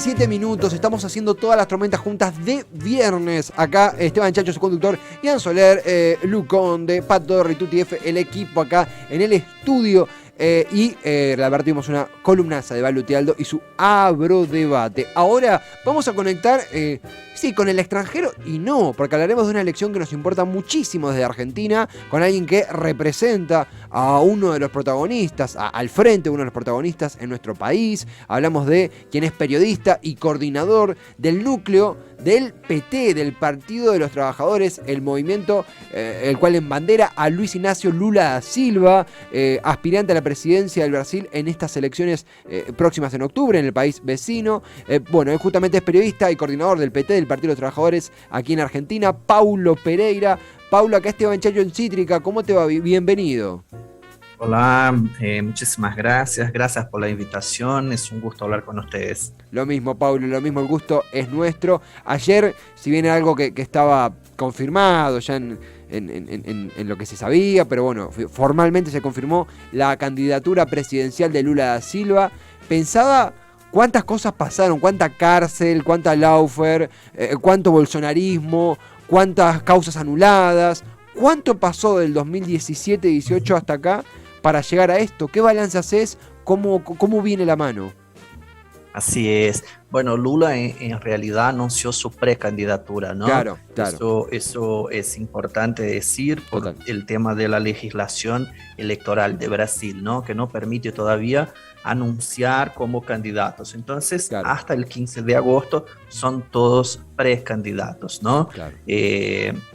17 minutos, estamos haciendo todas las tormentas juntas de viernes. Acá Esteban Chacho, su conductor, Ian Soler, Lu Conde, Pat Dorri, Tuti F, el equipo acá en el estudio. Tuvimos una columnaza de Balu Tealdo y su Abrodebate. Ahora vamos a conectar, con el extranjero y no, porque hablaremos de una elección que nos importa muchísimo desde Argentina, con alguien que representa a uno de los protagonistas, al frente de uno de los protagonistas en nuestro país. Hablamos de quien es periodista y coordinador del núcleo del PT, del Partido de los Trabajadores, el movimiento el cual embandera a Luis Ignacio Lula da Silva, aspirante a la presidencia del Brasil en estas elecciones próximas en octubre en el país vecino. Él justamente es periodista y coordinador del PT, del Partido de los Trabajadores aquí en Argentina. Paulo Pereira. Paulo, acá Esteban Chacho en Cítrica. ¿Cómo te va? Bienvenido. Hola, muchísimas gracias por la invitación, es un gusto hablar con ustedes. Lo mismo, Paulo, lo mismo, el gusto es nuestro. Ayer, si bien era algo que estaba confirmado ya en lo que se sabía, pero bueno, formalmente se confirmó la candidatura presidencial de Lula da Silva. Pensaba cuántas cosas pasaron, cuánta cárcel, cuánta lawfare, cuánto bolsonarismo, cuántas causas anuladas, cuánto pasó del 2017-18 hasta acá para llegar a esto. ¿Qué balance haces? ¿Cómo viene la mano? Así es. Bueno, Lula en realidad anunció su precandidatura, ¿no? Claro. Eso es importante decir por el tema de la legislación electoral de Brasil, ¿no? Que no permite todavía anunciar como candidatos. Entonces, hasta el 15 de agosto son todos precandidatos, ¿no? Claro.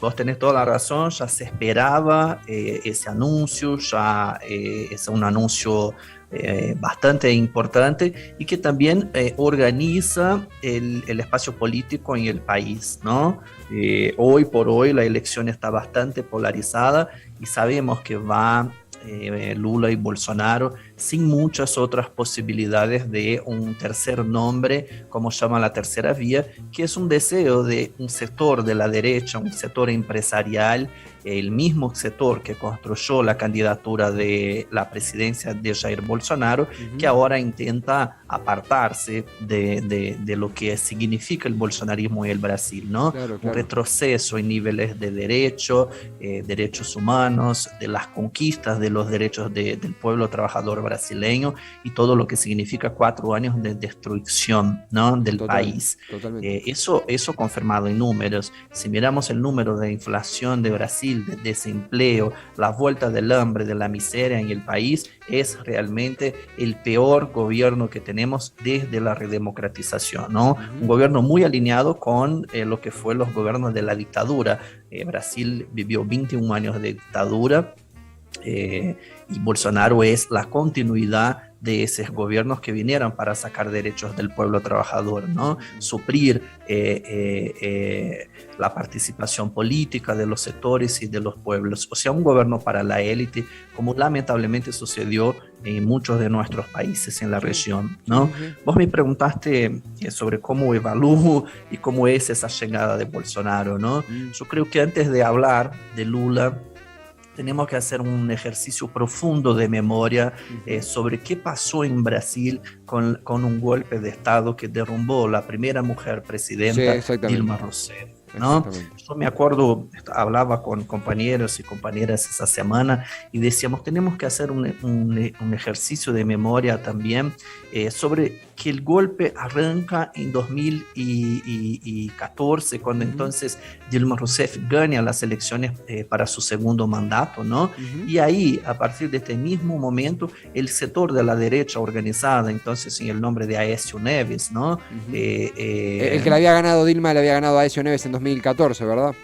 Vos tenés toda la razón, ya se esperaba ese anuncio, ya es un anuncio bastante importante y que también organiza el espacio político en el país, ¿no? Hoy por hoy la elección está bastante polarizada y sabemos que va Lula y Bolsonaro sin muchas otras posibilidades de un tercer nombre, como llama la tercera vía, que es un deseo de un sector de la derecha, un sector empresarial, el mismo sector que construyó la candidatura de la presidencia de Jair Bolsonaro, que ahora intenta apartarse de lo que significa el bolsonarismo en el Brasil, ¿no? Claro. Un retroceso en niveles de derechos humanos, de las conquistas de los derechos del pueblo trabajador brasileño y todo lo que significa 4 años de destrucción, ¿no? del país. Eso confirmado en números. Si miramos el número de inflación de Brasil, de desempleo, la vuelta del hambre, de la miseria en el país, es realmente el peor gobierno que tenemos desde la redemocratización, ¿no? Un gobierno muy alineado con lo que fue los gobiernos de la dictadura. Brasil vivió 21 años de dictadura y Bolsonaro es la continuidad de esos gobiernos que vinieron para sacar derechos del pueblo trabajador, ¿no? Suplir la participación política de los sectores y de los pueblos. O sea, un gobierno para la élite, como lamentablemente sucedió en muchos de nuestros países en la región, ¿no? Vos me preguntaste sobre cómo evalúo y cómo es esa llegada de Bolsonaro, ¿no? Yo creo que antes de hablar de Lula, tenemos que hacer un ejercicio profundo de memoria sobre qué pasó en Brasil con un golpe de Estado que derrumbó la primera mujer presidenta, Dilma Rousseff, ¿no? Yo me acuerdo, hablaba con compañeros y compañeras esa semana y decíamos, tenemos que hacer un ejercicio de memoria también sobre que el golpe arranca en 2014, cuando entonces Dilma Rousseff gana las elecciones para su segundo mandato, ¿no? Y ahí, a partir de este mismo momento, el sector de la derecha organizada, entonces en el nombre de Aécio Neves, ¿no? El que le había ganado Dilma, le había ganado a Aécio Neves en 2014, ¿verdad?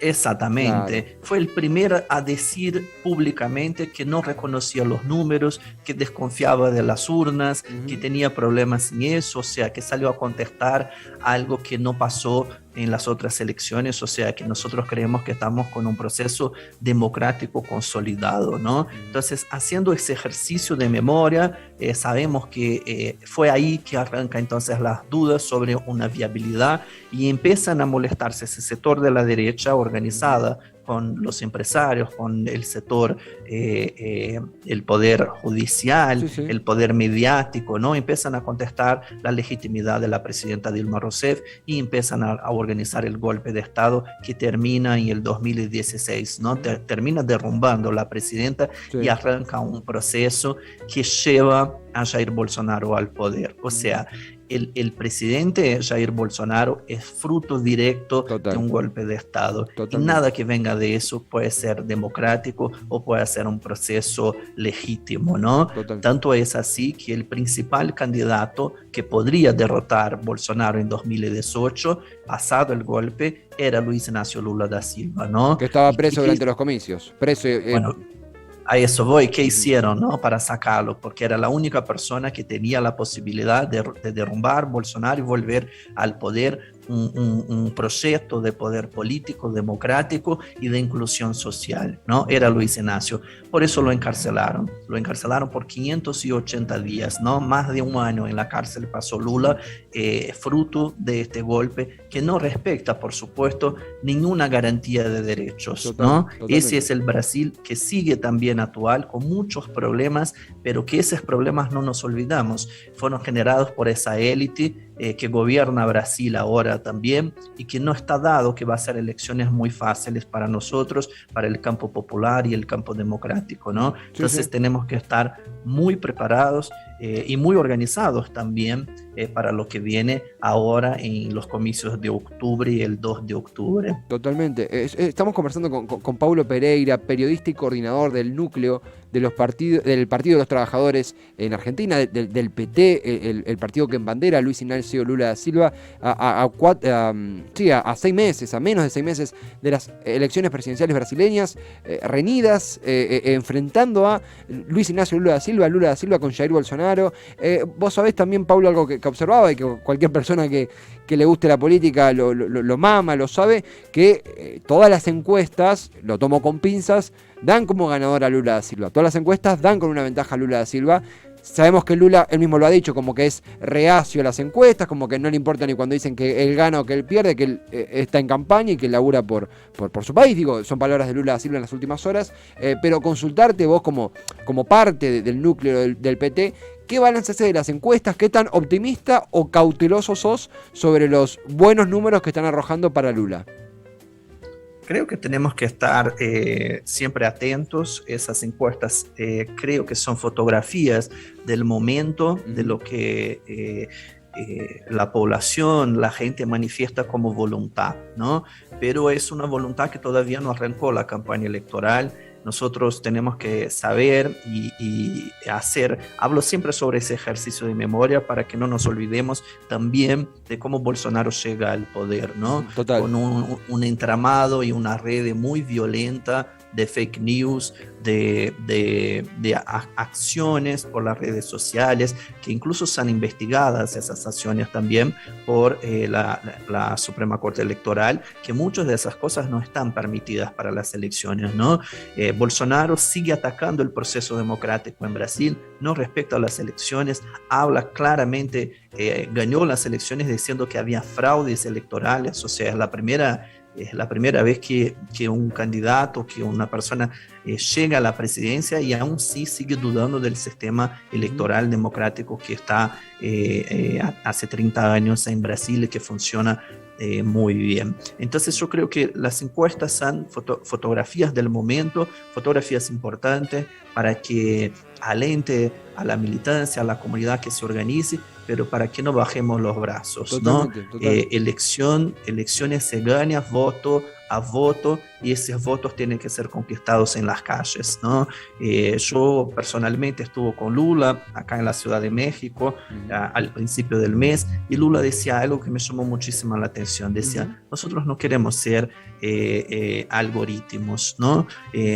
Exactamente. Claro. Fue el primero a decir públicamente que no reconocía los números, que desconfiaba de las urnas, que tenía problemas en eso, o sea, que salió a contestar algo que no pasó en las otras elecciones, o sea, que nosotros creemos que estamos con un proceso democrático consolidado, ¿no? Entonces, haciendo ese ejercicio de memoria, sabemos que fue ahí que arranca entonces las dudas sobre una viabilidad y empiezan a molestarse ese sector de la derecha organizada con los empresarios, con el sector, el poder judicial, Sí, sí. el poder mediático, ¿no? Empiezan a contestar la legitimidad de la presidenta Dilma Rousseff y empiezan a organizar el golpe de Estado que termina en el 2016, ¿no? Termina derrumbando la presidenta Sí. y arranca un proceso que lleva a Jair Bolsonaro al poder. O sea, el presidente Jair Bolsonaro es fruto directo de un golpe de Estado. Totalmente. Y nada que venga de eso puede ser democrático o puede ser un proceso legítimo, ¿no? Total. Tanto es así que el principal candidato que podría derrotar Bolsonaro en 2018, pasado el golpe, era Luis Ignacio Lula da Silva, ¿no? Que estaba preso durante los comicios. Preso. Bueno, a eso voy. ¿Qué hicieron, no, para sacarlo? Porque era la única persona que tenía la posibilidad de derrumbar Bolsonaro y volver al poder un proyecto de poder político, democrático y de inclusión social, ¿no? Era Luis Ignacio. Por eso lo encarcelaron. Lo encarcelaron por 580 días, ¿no? Más de un año en la cárcel pasó Lula, fruto de este golpe que no respecta, por supuesto, ninguna garantía de derechos, ¿no? Ese es el Brasil que sigue también actual, con muchos problemas, pero que esos problemas, no nos olvidamos, fueron generados por esa élite que gobierna Brasil ahora también y que no está dado que va a ser elecciones muy fáciles para nosotros, para el campo popular y el campo democrático, ¿no? Entonces tenemos que estar muy preparados y muy organizados también para lo que viene ahora en los comicios de octubre y el 2 de octubre. Totalmente. Estamos conversando con Paulo Pereira, periodista y coordinador del núcleo de los del Partido de los Trabajadores en Argentina, del PT, el partido que embandera Luis Ignacio Lula da Silva, a 6 meses, a menos de 6 meses de las elecciones presidenciales brasileñas, reñidas, enfrentando a Luis Ignacio Lula da Silva con Jair Bolsonaro. Vos sabés también, Paulo, algo que observaba y que cualquier persona que le guste la política lo mama, lo sabe, que todas las encuestas, lo tomo con pinzas, dan como ganador a Lula da Silva. Todas las encuestas dan con una ventaja a Lula da Silva. Sabemos que Lula, él mismo lo ha dicho, como que es reacio a las encuestas, como que no le importa ni cuando dicen que él gana o que él pierde, que él está en campaña y que labura por su país. Digo, son palabras de Lula da Silva en las últimas horas. Pero consultarte vos como parte del núcleo del PT, ¿qué balance haces de las encuestas? ¿Qué tan optimista o cauteloso sos sobre los buenos números que están arrojando para Lula? Creo que tenemos que estar siempre atentos. Esas encuestas creo que son fotografías del momento, de lo que la población, la gente manifiesta como voluntad, ¿no? Pero es una voluntad que todavía no arrancó la campaña electoral. Nosotros tenemos que saber y hacer, hablo siempre sobre ese ejercicio de memoria para que no nos olvidemos también de cómo Bolsonaro llega al poder, ¿no? Total. Con un entramado y una red muy violenta de fake news, de acciones por las redes sociales, que incluso son investigadas esas acciones también por la Suprema Corte Electoral, que muchas de esas cosas no están permitidas para las elecciones, ¿no? Bolsonaro sigue atacando el proceso democrático en Brasil, no respecto a las elecciones, habla claramente, ganó las elecciones diciendo que había fraudes electorales, o sea, es la primera vez que un candidato, que una persona llega a la presidencia y aún sí sigue dudando del sistema electoral democrático que está hace 30 años en Brasil y que funciona muy bien. Entonces yo creo que las encuestas son fotografías del momento, fotografías importantes para que alente a la militancia, a la comunidad que se organice, pero para que no bajemos los brazos, totalmente, ¿no? Elecciones se gana voto a voto y esos votos tienen que ser conquistados en las calles, ¿no? Yo personalmente estuve con Lula acá en la Ciudad de México al principio del mes y Lula decía algo que me llamó muchísimo la atención, decía, nosotros no queremos ser algoritmos, ¿no?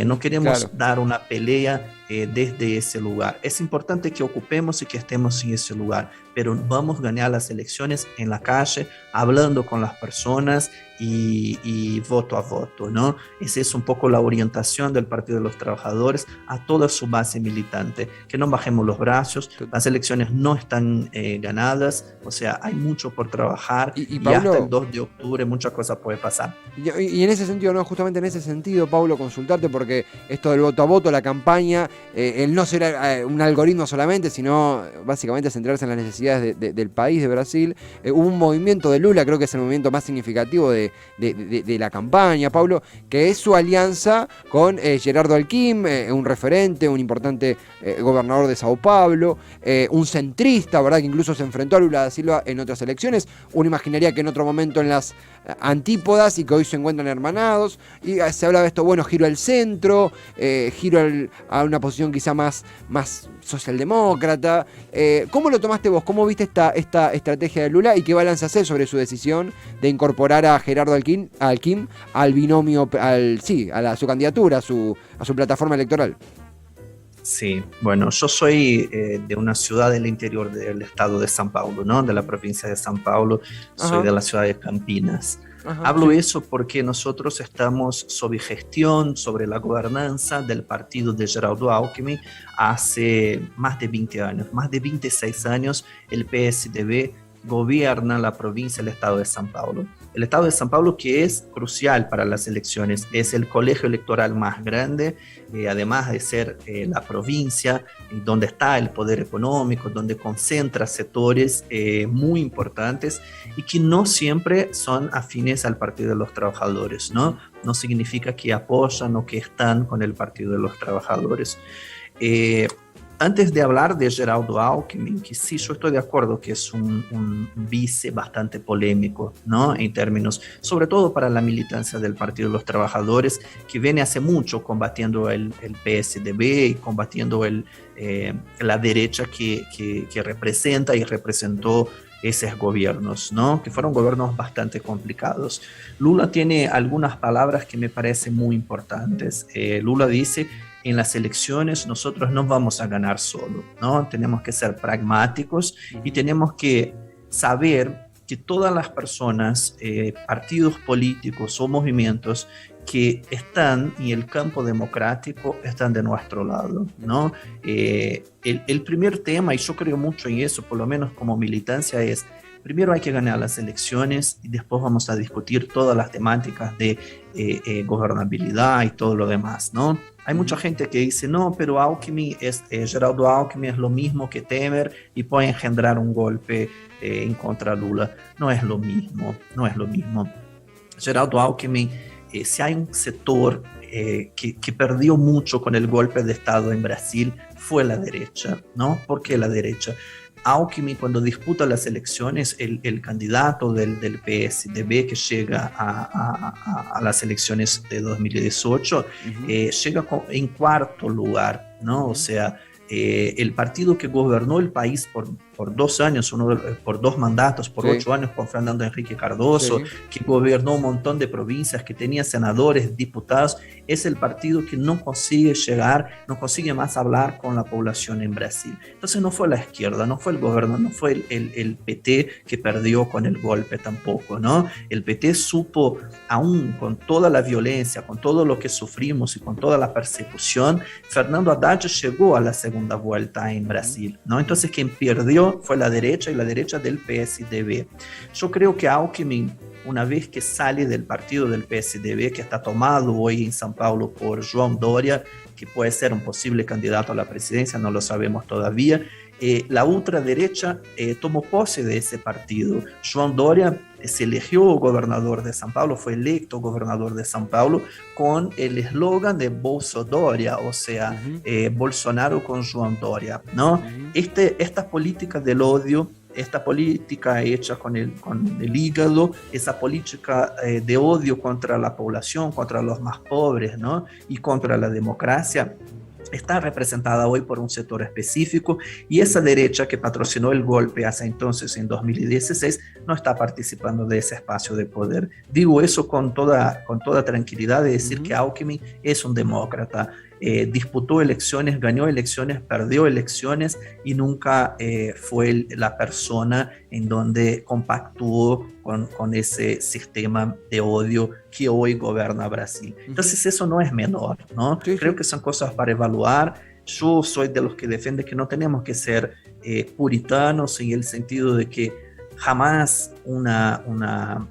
No queremos dar una pelea desde ese lugar. Es importante que ocupemos y que estemos en ese lugar, pero vamos a ganar las elecciones en la calle, hablando con las personas y voto a voto, ¿no? Esa es un poco la orientación del Partido de los Trabajadores a toda su base militante, que no bajemos los brazos, las elecciones no están ganadas, o sea, hay mucho por trabajar y Paulo, hasta el 2 de octubre muchas cosas pueden pasar. Y en ese sentido, no, justamente en ese sentido, Paulo, consultarte, porque esto del voto a voto, la campaña, el no ser un algoritmo solamente, sino básicamente centrarse en las necesidades del país, de Brasil. Hubo un movimiento de Lula, creo que es el movimiento más significativo de la campaña, Paulo, que es su alianza con Gerardo Alckmin, un referente, un importante gobernador de Sao Paulo, un centrista, ¿verdad?, que incluso se enfrentó a Lula da Silva en otras elecciones. Uno imaginaría que en otro momento en las antípodas y que hoy se encuentran hermanados, y se habla de esto, bueno, giro al centro, giro a una posición quizá más socialdemócrata. ¿Cómo lo tomaste vos? ¿Cómo viste esta estrategia de Lula y qué balance haces sobre su decisión de incorporar a Gerardo Alckmin al binomio, su candidatura, a su plataforma electoral? Sí, bueno, yo soy de una ciudad del interior del estado de São Paulo, ¿no? De la provincia de São Paulo, soy de la ciudad de Campinas. Hablo eso porque nosotros estamos sob gestión, sobre la gobernanza del partido de Geraldo Alckmin hace más de 20 años, más de 26 años el PSDB gobierna la provincia del estado de São Paulo. El estado de São Paulo, que es crucial para las elecciones, es el colegio electoral más grande, además de ser la provincia donde está el poder económico, donde concentra sectores muy importantes y que no siempre son afines al Partido de los Trabajadores, ¿no? No significa que apoyan o que están con el Partido de los Trabajadores. Antes de hablar de Geraldo Alckmin, que sí, yo estoy de acuerdo que es un vice bastante polémico, ¿no? En términos, sobre todo para la militancia del Partido de los Trabajadores, que viene hace mucho combatiendo el PSDB y combatiendo la derecha que representa y representó esos gobiernos, ¿no? Que fueron gobiernos bastante complicados. Lula tiene algunas palabras que me parecen muy importantes. Lula dice: en las elecciones nosotros no vamos a ganar solo, ¿no? Tenemos que ser pragmáticos y tenemos que saber que todas las personas, partidos políticos o movimientos que están en el campo democrático están de nuestro lado, ¿no? El primer tema, y yo creo mucho en eso, por lo menos como militancia, es: primero hay que ganar las elecciones y después vamos a discutir todas las temáticas de gobernabilidad y todo lo demás, ¿no? Hay mucha gente que dice: no, pero Geraldo Alckmin es lo mismo que Temer y puede engendrar un golpe en contra de Lula. No es lo mismo, no es lo mismo. Geraldo Alckmin, si hay un sector que perdió mucho con el golpe de Estado en Brasil, fue la derecha, ¿no? ¿Por qué la derecha? Alckmin, cuando disputa las elecciones, el candidato del PSDB que llega a las elecciones de 2018, llega en cuarto lugar, ¿no? O sea, el partido que gobernó el país por 2 años, por 2 mandatos, por 8 años con Fernando Henrique Cardoso, que gobernó un montón de provincias, que tenía senadores, diputados, es el partido que no consigue llegar, no consigue más hablar con la población en Brasil. Entonces no fue la izquierda, no fue el gobierno, no fue el PT que perdió con el golpe tampoco, ¿no? El PT supo, aún con toda la violencia, con todo lo que sufrimos y con toda la persecución, Fernando Haddad llegó a la segunda vuelta en Brasil, ¿no? Entonces quien perdió fue la derecha, y la derecha del PSDB. Yo creo que Alckmin, una vez que sale del partido del PSDB, que está tomado hoy en São Paulo por João Doria, que puede ser un posible candidato a la presidencia, no lo sabemos todavía, la ultraderecha tomó pose de ese partido. João Doria se eligió gobernador de São Paulo, fue electo gobernador de São Paulo con el eslogan de Bolso Doria, o sea, Bolsonaro con João Doria, ¿no? Esta política del odio, esta política hecha con el hígado, esa política de odio contra la población, contra los más pobres, ¿no? Y contra la democracia, está representada hoy por un sector específico, y esa derecha que patrocinó el golpe hace entonces, en 2016, no está participando de ese espacio de poder. Digo eso con toda tranquilidad, de decir que Alckmin es un demócrata. disputó elecciones, ganó elecciones, perdió elecciones y nunca fue la persona en donde compactuó con ese sistema de odio que hoy gobierna Brasil. Entonces eso no es menor, ¿no? Sí, Creo sí. que son cosas para evaluar. Yo soy de los que defiende que no tenemos que ser puritanos en el sentido de que jamás una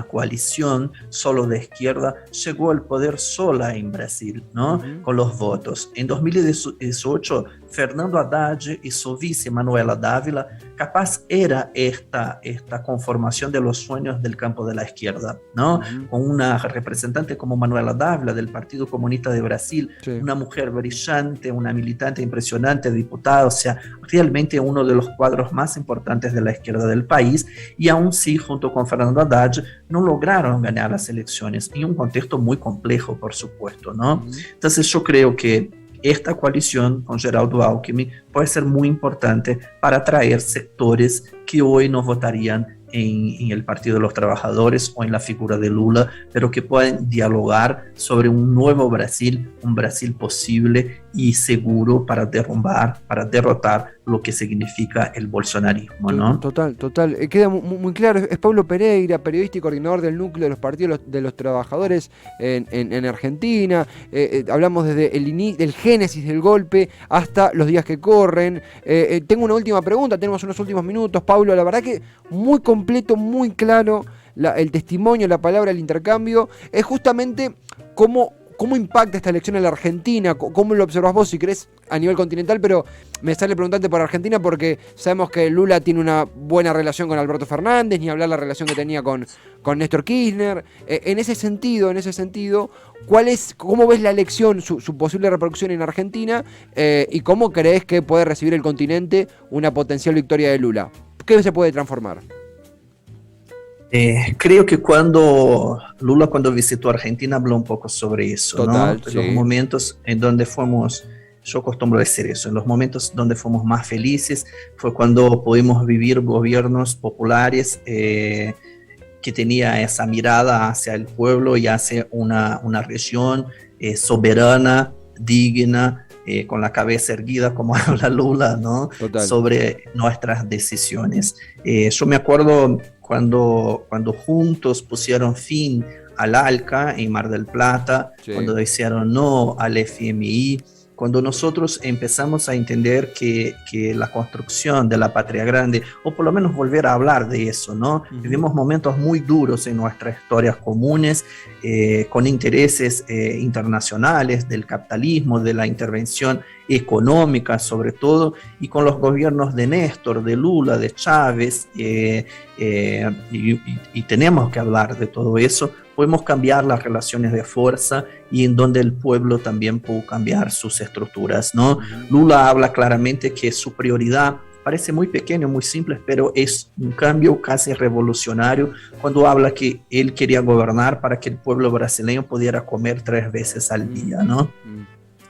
coalición solo de izquierda llegó al poder sola en Brasil, ¿no? Con los votos. En 2018, Fernando Haddad y su vice Manuela Dávila, capaz era esta conformación de los sueños del campo de la izquierda, ¿no? Con una representante como Manuela Dávila del Partido Comunista de Brasil, Sí. una mujer brillante, una militante impresionante, diputada, o sea, realmente uno de los cuadros más importantes de la izquierda del país, y aún sí, junto con Fernando Haddad, no lograron ganar las elecciones, en un contexto muy complejo, por supuesto, ¿no? Entonces yo creo que esta coalición con Geraldo Alckmin puede ser muy importante para atraer sectores que hoy no votarían en el Partido de los Trabajadores o en la figura de Lula, pero que pueden dialogar sobre un nuevo Brasil, un Brasil posible y seguro para derrotar lo que significa el bolsonarismo, ¿no? Total. Queda muy claro. Es Pablo Pereira, periodista y coordinador del núcleo de los partidos de los trabajadores en Argentina. Hablamos desde el génesis del golpe hasta los días que corren. Tengo una última pregunta, tenemos unos últimos minutos, Pablo. La verdad que muy completo, muy claro el testimonio, la palabra, el intercambio. Es justamente cómo impacta esta elección en la Argentina, cómo lo observas vos, si querés, a nivel continental, pero me sale preguntarte por Argentina porque sabemos que Lula tiene una buena relación con Alberto Fernández, ni hablar la relación que tenía con Néstor Kirchner. En ese sentido, ¿cómo ves la elección, su posible repercusión en Argentina, y cómo crees que puede recibir el continente una potencial victoria de Lula? ¿Qué se puede transformar? Creo que cuando visitó Argentina habló un poco sobre eso, Total, ¿no? sí. Los momentos en donde yo acostumbro decir eso, en los momentos donde fuimos más felices fue cuando pudimos vivir gobiernos populares que tenía esa mirada hacia el pueblo y hacia una región soberana, digna, con la cabeza erguida, como habla Lula, ¿no? Total. Sobre nuestras decisiones. Yo me acuerdo cuando juntos pusieron fin al ALCA en Mar del Plata, sí. Cuando dijeron no al FMI, cuando nosotros empezamos a entender que la construcción de la patria grande, o por lo menos volver a hablar de eso, ¿no? Vivimos momentos muy duros en nuestras historias comunes, con intereses internacionales del capitalismo, de la intervención económica sobre todo, y con los gobiernos de Néstor, de Lula, de Chávez, y tenemos que hablar de todo eso. Podemos cambiar las relaciones de fuerza y en donde el pueblo también puede cambiar sus estructuras, ¿no? Lula habla claramente que su prioridad parece muy pequeño, muy simple, pero es un cambio casi revolucionario cuando habla que él quería gobernar para que el pueblo brasileño pudiera comer 3 veces al día, ¿no?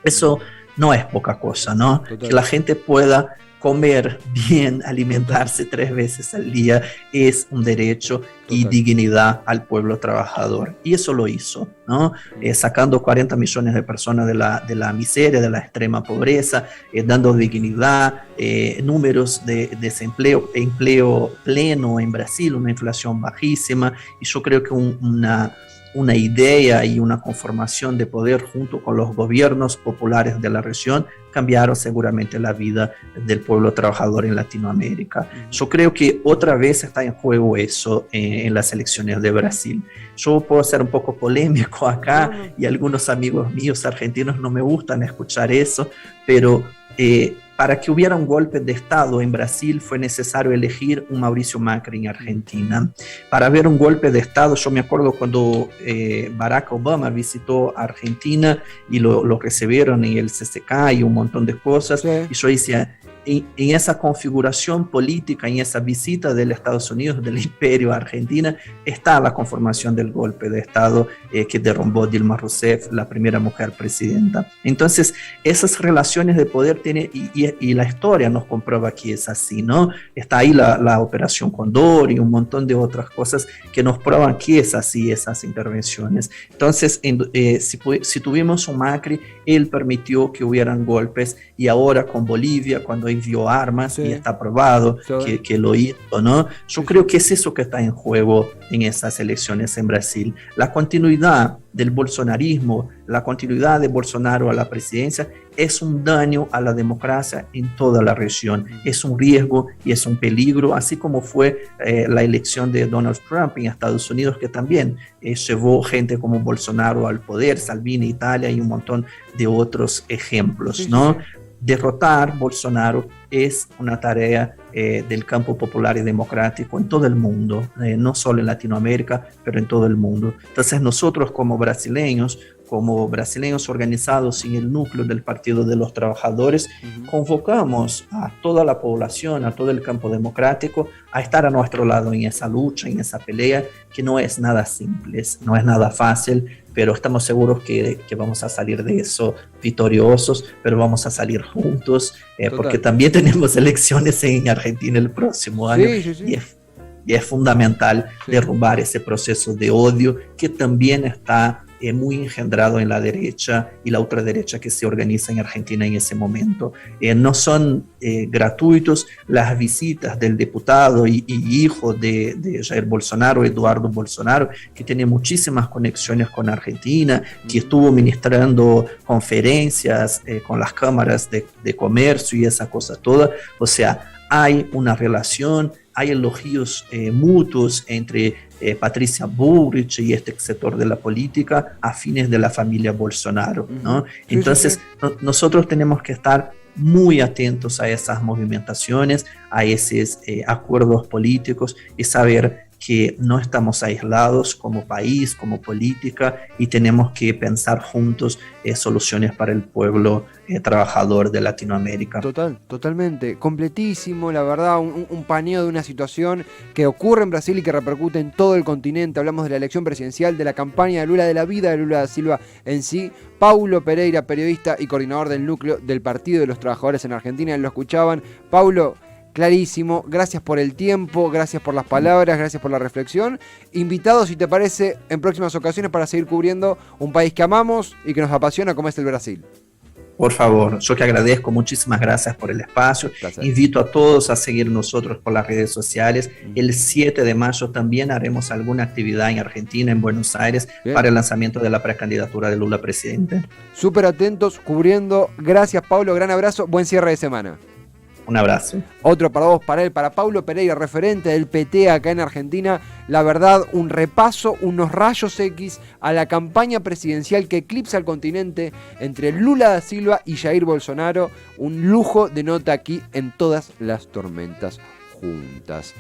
Eso no es poca cosa, ¿no? Total. Que la gente pueda comer bien, alimentarse 3 veces al día es un derecho. Total. Y dignidad al pueblo trabajador. Y eso lo hizo, ¿no? Sacando 40 millones de personas de la miseria, de la extrema pobreza, dando dignidad, números de desempleo, empleo pleno en Brasil, una inflación bajísima. Y yo creo que una idea y una conformación de poder junto con los gobiernos populares de la región cambiaron seguramente la vida del pueblo trabajador en Latinoamérica. Yo creo que otra vez está en juego eso en las elecciones de Brasil. Yo puedo ser un poco polémico acá y algunos amigos míos argentinos no me gustan escuchar eso, pero para que hubiera un golpe de Estado en Brasil fue necesario elegir un Mauricio Macri en Argentina. Para haber un golpe de Estado, yo me acuerdo cuando Barack Obama visitó Argentina y lo recibieron en el CCK y un montón de cosas, sí. Y yo decía, en esa configuración política, en esa visita de los Estados Unidos, del imperio a Argentina, está la conformación del golpe de Estado que derrumbó Dilma Rousseff, la primera mujer presidenta. Entonces, esas relaciones de poder tiene, y la historia nos comprueba que es así, ¿no? Está ahí la Operación Condor y un montón de otras cosas que nos prueban que es así, esas intervenciones. Entonces, si tuvimos un Macri, él permitió que hubieran golpes, y ahora con Bolivia, cuando envió armas, sí, y está probado que lo hizo, ¿no? Yo creo que es eso que está en juego en esas elecciones en Brasil. La continuidad del bolsonarismo, la continuidad de Bolsonaro a la presidencia es un daño a la democracia en toda la región, es un riesgo y es un peligro, así como fue la elección de Donald Trump en Estados Unidos, que también llevó gente como Bolsonaro al poder, Salvini, Italia y un montón de otros ejemplos, ¿no? Derrotar Bolsonaro es una tarea del campo popular y democrático en todo el mundo, no solo en Latinoamérica, pero en todo el mundo. Entonces nosotros como brasileños organizados en el núcleo del Partido de los Trabajadores, convocamos a toda la población, a todo el campo democrático, a estar a nuestro lado en esa lucha, en esa pelea, que no es nada simple, no es nada fácil, pero estamos seguros que vamos a salir de eso victoriosos, pero vamos a salir juntos, porque también tenemos elecciones en Argentina el próximo año, y es fundamental derrumbar ese proceso de odio que también está muy engendrado en la derecha y la ultraderecha que se organiza en Argentina en ese momento. No son gratuitos las visitas del diputado y hijo de Jair Bolsonaro, Eduardo Bolsonaro, que tiene muchísimas conexiones con Argentina, que estuvo ministrando conferencias con las cámaras de comercio y esa cosa toda. O sea, hay una relación, hay elogios mutuos entre Patricia Bullrich y este sector de la política a fines de la familia Bolsonaro, ¿no? Entonces, nosotros tenemos que estar muy atentos a esas movimentaciones, a esos acuerdos políticos y saber que no estamos aislados como país, como política, y tenemos que pensar juntos soluciones para el pueblo trabajador de Latinoamérica. Totalmente, completísimo, la verdad, un paneo de una situación que ocurre en Brasil y que repercute en todo el continente. Hablamos de la elección presidencial, de la campaña de Lula, de la vida de Lula da Silva en sí. Paulo Pereira, periodista y coordinador del núcleo del Partido de los Trabajadores en Argentina, lo escuchaban. Paulo, clarísimo, gracias por el tiempo, gracias por las palabras, gracias por la reflexión. Invitado, si te parece, en próximas ocasiones para seguir cubriendo un país que amamos y que nos apasiona como es el Brasil. Por favor, yo que agradezco, muchísimas gracias por el espacio. Gracias. Invito a todos a seguir nosotros por las redes sociales. El 7 de mayo también haremos alguna actividad en Argentina, en Buenos Aires, para el lanzamiento de la precandidatura de Lula presidente. Súper atentos, cubriendo. Gracias, Pablo, gran abrazo, buen cierre de semana. Un abrazo. Otro para vos, para él, para Paulo Pereira, referente del PT acá en Argentina. La verdad, un repaso, unos rayos X a la campaña presidencial que eclipsa al continente entre Lula da Silva y Jair Bolsonaro. Un lujo de nota aquí en Todas las Tormentas Juntas.